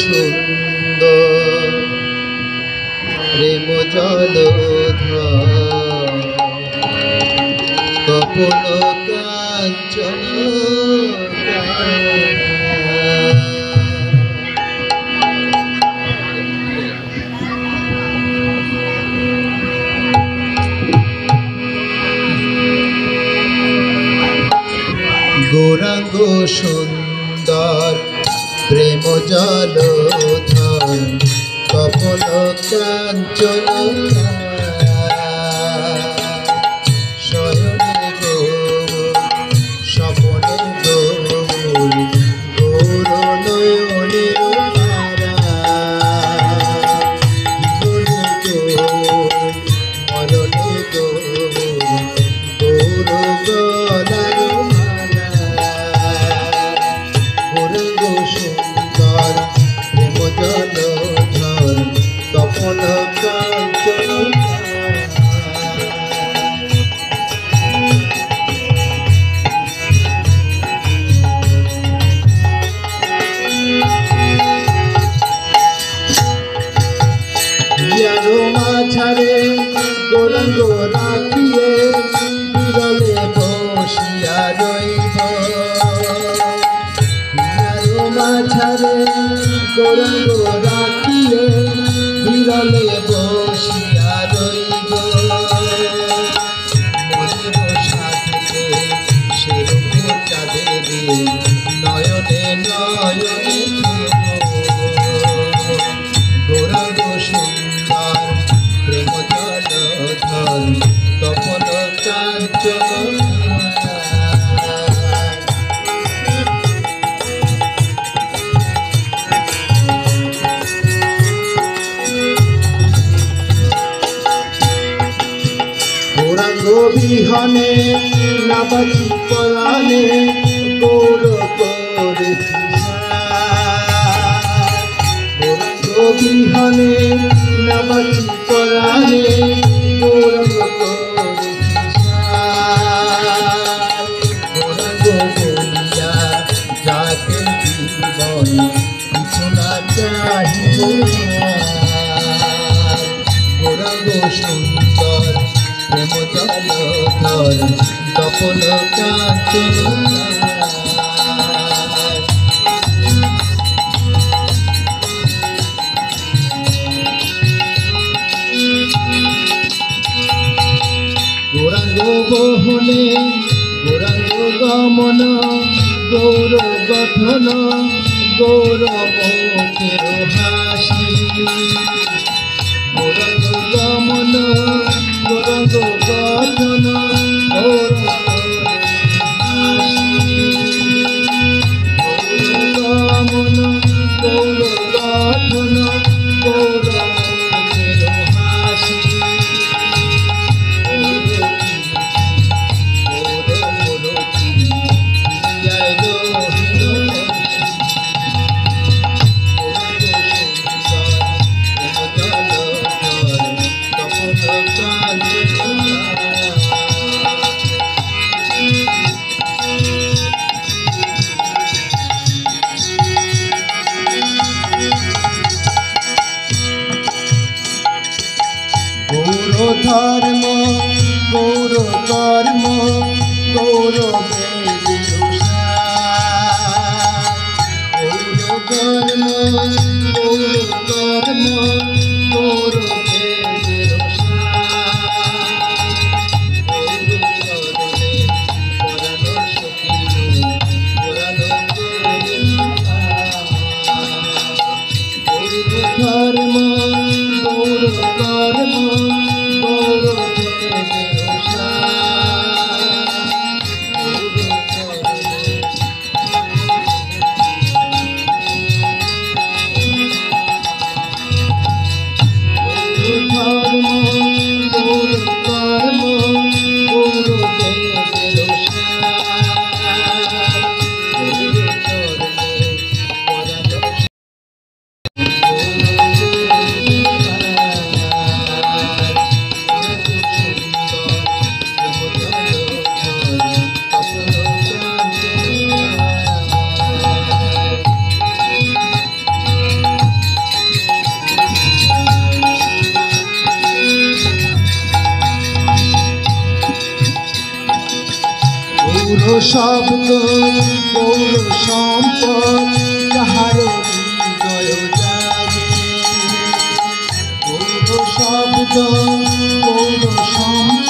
সুন্দর প্রেম জলধর কপল কাঞ্চন গৌরাঙ্গ সুন্দর প্রেম জলধর কপল কাঞ্চন শয়নে গৌর স্বপনে গৌর গৌর নয়নের মরণে গৌর গলার গৌরাঙ্গ সুন্দর প্রেম জলধর কপল কাঞ্চন মাঝারে গৌরাঙ্গ রাখিয়ে বিরলে বসিয়া রইব মাঝারে গৌরাঙ্গ রাখিয়ে বিরলে বসিয়া রইব মনের সাথে সেরূপ চাঁদের নয়নে নয়নে গৌরাঙ্গ সুন্দর প্রেম জলধর কপল কাঞ্চন গৌরাঙ্গ বিহনে নাবাচি পরাণে গৌর করে গৌরাঙ্গ বিহনে নাবাচি পরাণে গৌরাঙ্গ করে গৌরাঙ্গ বলিয়া যাতে জীবন কিছু না চাহিব গৌরাঙ্গ সুন্দর প্রেম জলধর কপল কাঞ্চন গৌরাঙ্গ বহনে গৌরাঙ্গ গমন গৌর গঠন গৌর মুখের হাসি গৌরাঙ্গ গমন গৌরাঙ্গ গঠন গৌর গমন গৌর গঠন গৌর মুখের হাসি গৌর ধর্ম গৌর কর্ম গৌর গৌর ধর্ম গৌর কর্ম গৌর ধর্ম গৌর কর্ম গৌর গৌর শব্দ গৌর সম্পদ যাহার হৃদয় জাগে গৌর শব্দ গৌর সম্পদ